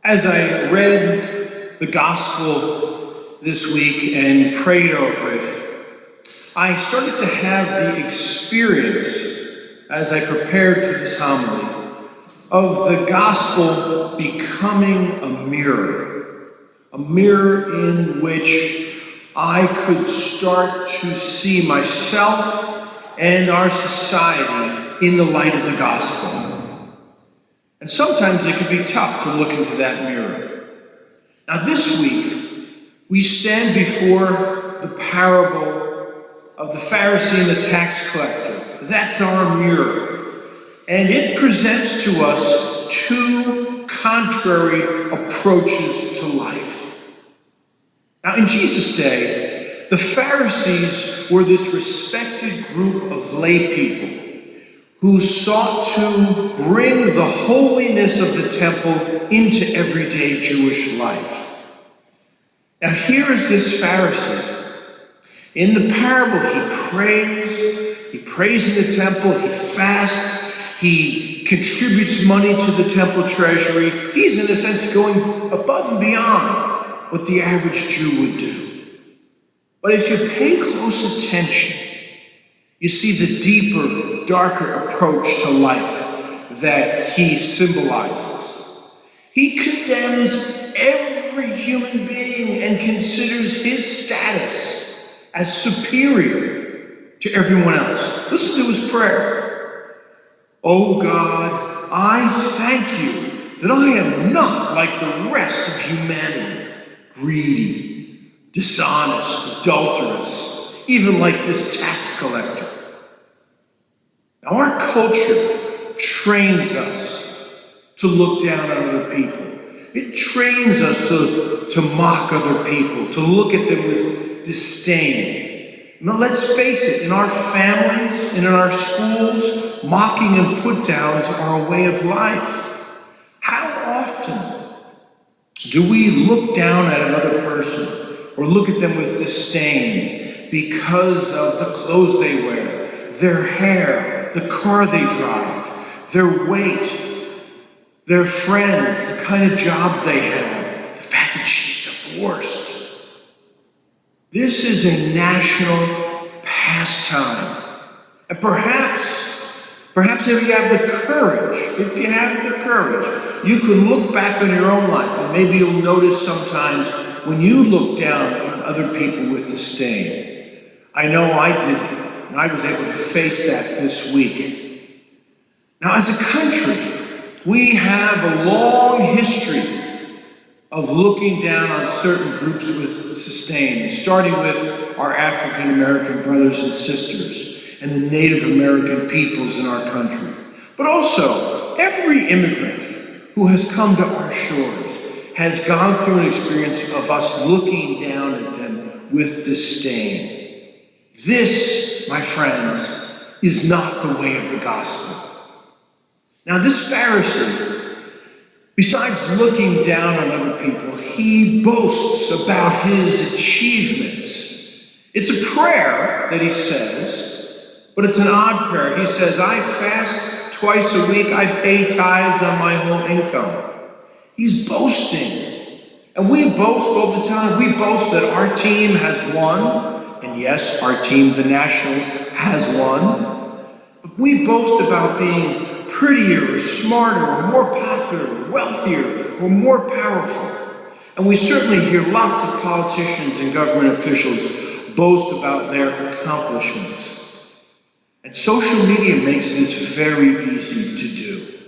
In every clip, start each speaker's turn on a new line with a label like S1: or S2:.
S1: As I read the gospel this week and prayed over it, I started to have the experience, as I prepared for this homily, of the gospel becoming a mirror in which I could start to see myself and our society in the light of the gospel. And sometimes it can be tough to look into that mirror. Now this week, we stand before the parable of the Pharisee and the tax collector. That's our mirror. And it presents to us two contrary approaches to life. Now in Jesus' day, the Pharisees were this respected group of lay people who sought to bring the holiness of the temple into everyday Jewish life. Now here is this Pharisee. In the parable, he prays in the temple, he fasts, he contributes money to the temple treasury. He's in a sense going above and beyond what the average Jew would do. But if you pay close attention, you see the deeper, darker approach to life that he symbolizes. He condemns every human being and considers his status as superior to everyone else. Listen to his prayer. Oh God, I thank you that I am not like the rest of humanity, greedy, dishonest, adulterous, even like this tax collector. Now, our culture trains us to look down on other people. It trains us to mock other people, to look at them with disdain. Now, let's face it, in our families and in our schools, mocking and put-downs are a way of life. How often do we look down at another person or look at them with disdain because of the clothes they wear, their hair, the car they drive, their weight, their friends, the kind of job they have, the fact that she's divorced? This is a national pastime. And perhaps if you have the courage, you can look back on your own life and maybe you'll notice sometimes when you look down on other people with disdain. I know I did. And I was able to face that this week. Now, as a country, we have a long history of looking down on certain groups with disdain, starting with our African American brothers and sisters and the Native American peoples in our country. But also, every immigrant who has come to our shores has gone through an experience of us looking down at them with disdain. This, my friends, is not the way of the gospel. Now, this Pharisee, besides looking down on other people, he boasts about his achievements. It's a prayer that he says, but it's an odd prayer. He says, I fast twice a week, I pay tithes on my whole income. He's boasting. And we boast all the time. We boast that our team has won. And yes, our team, the Nationals, has won. But we boast about being prettier, or smarter, or more popular, or wealthier, or more powerful. And we certainly hear lots of politicians and government officials boast about their accomplishments. And social media makes this very easy to do.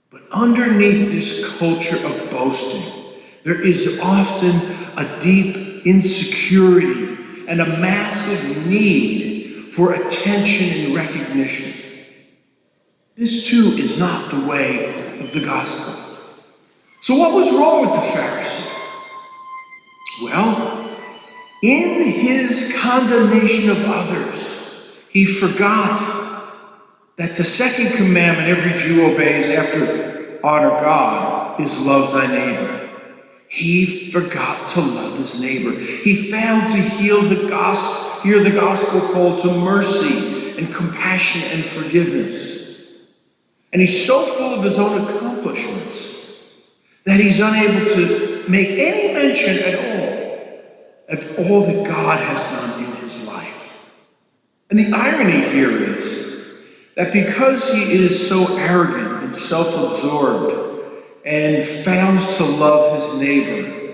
S1: But underneath this culture of boasting, there is often a deep insecurity and a massive need for attention and recognition. This too is not the way of the gospel. So what was wrong with the Pharisee? Well, in his condemnation of others, he forgot that the second commandment every Jew obeys after honor God is love thy neighbor. He forgot to love his neighbor. He failed to hear the gospel call to mercy and compassion and forgiveness. And he's so full of his own accomplishments that he's unable to make any mention at all of all that God has done in his life. And the irony here is that because he is so arrogant and self-absorbed and fails to love his neighbor,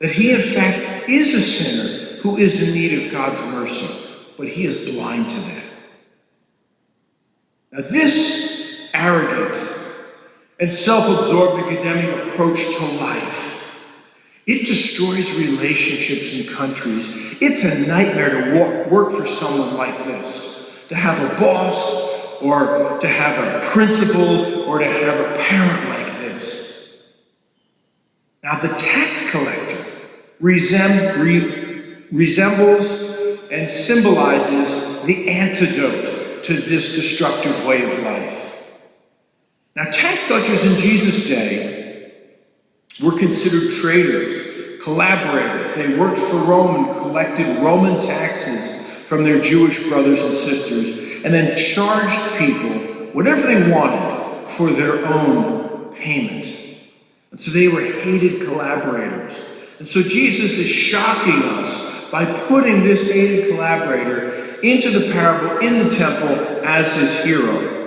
S1: that he in fact is a sinner who is in need of God's mercy, but he is blind to that. Now this arrogant and self-absorbed and condemning approach to life, it destroys relationships in countries. It's a nightmare to work for someone like this, to have a boss or to have a principal or to have a parent like this. Now the tax collector resembles and symbolizes the antidote to this destructive way of life. Now, tax collectors in Jesus' day were considered traitors, collaborators. They worked for Rome and collected Roman taxes from their Jewish brothers and sisters, and then charged people whatever they wanted for their own payment. And so they were hated collaborators. And so Jesus is shocking us by putting this hated collaborator into the parable in the temple as his hero.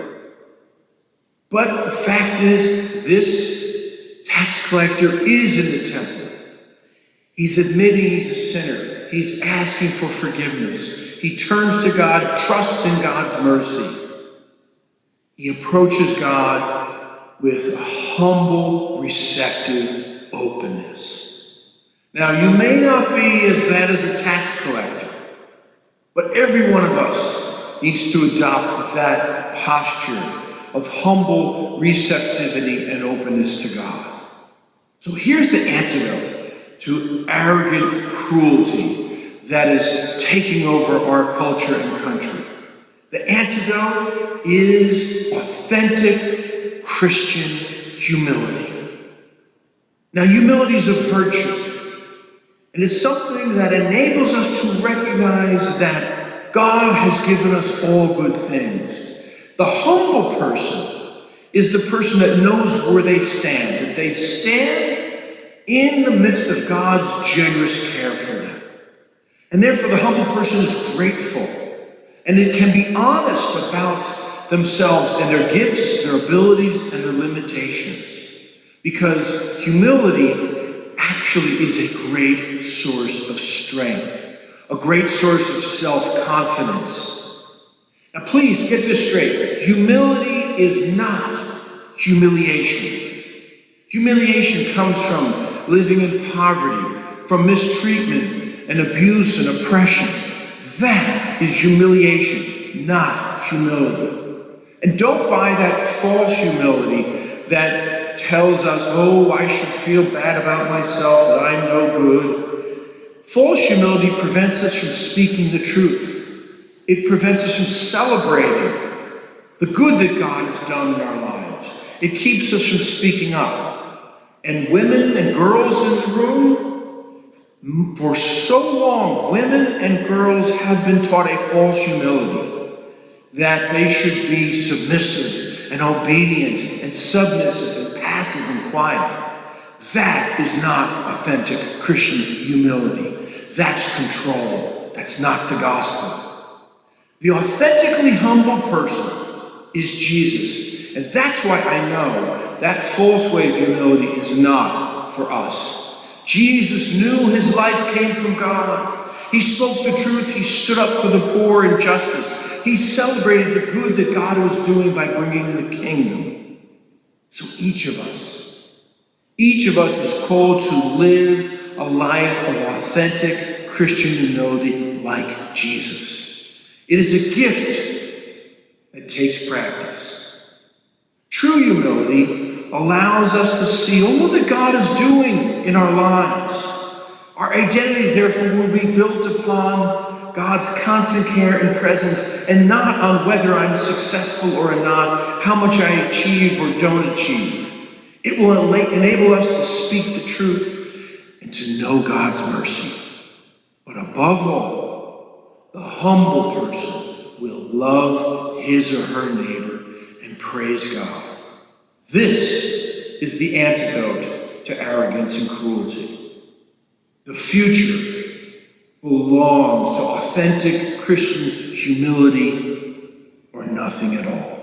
S1: But the fact is, this tax collector is in the temple. He's admitting he's a sinner. He's asking for forgiveness. He turns to God, trusts in God's mercy. He approaches God with a humble, receptive openness. Now, you may not be as bad as a tax collector, but every one of us needs to adopt that posture of humble receptivity and openness to God. So here's the antidote to arrogant cruelty that is taking over our culture and country. The antidote is authentic Christian humility. Now, humility is a virtue, and it's something that enables us to recognize that God has given us all good things. The humble person is the person that knows where they stand, that they stand in the midst of God's generous care for them. And therefore the humble person is grateful, and it can be honest about themselves and their gifts, their abilities, and their limitations. Because humility actually is a great source of strength, a great source of self-confidence. Now please get this straight. Humility is not humiliation. Humiliation comes from living in poverty, from mistreatment and abuse and oppression. That is humiliation, not humility. And don't buy that false humility that tells us, oh, I should feel bad about myself, that I'm no good. False humility prevents us from speaking the truth. It prevents us from celebrating the good that God has done in our lives. It keeps us from speaking up. And women and girls in the room, for so long, women and girls have been taught a false humility, that they should be submissive and obedient and submissive and passive and quiet. That is not authentic Christian humility. That's control. That's not the gospel. The authentically humble person is Jesus. And that's why I know that false way of humility is not for us. Jesus knew his life came from God. He spoke the truth. He stood up for the poor and justice. He celebrated the good that God was doing by bringing the kingdom. So each of us is called to live a life of authentic Christian humility like Jesus. It is a gift that takes practice. True humility allows us to see all that God is doing in our lives. Our identity, therefore, will be built upon God's constant care and presence, and not on whether I'm successful or not, how much I achieve or don't achieve. It will enable us to speak the truth and to know God's mercy. But above all, the humble person will love his or her neighbor and praise God. This is the antidote to arrogance and cruelty. The future belongs to authentic Christian humility or nothing at all.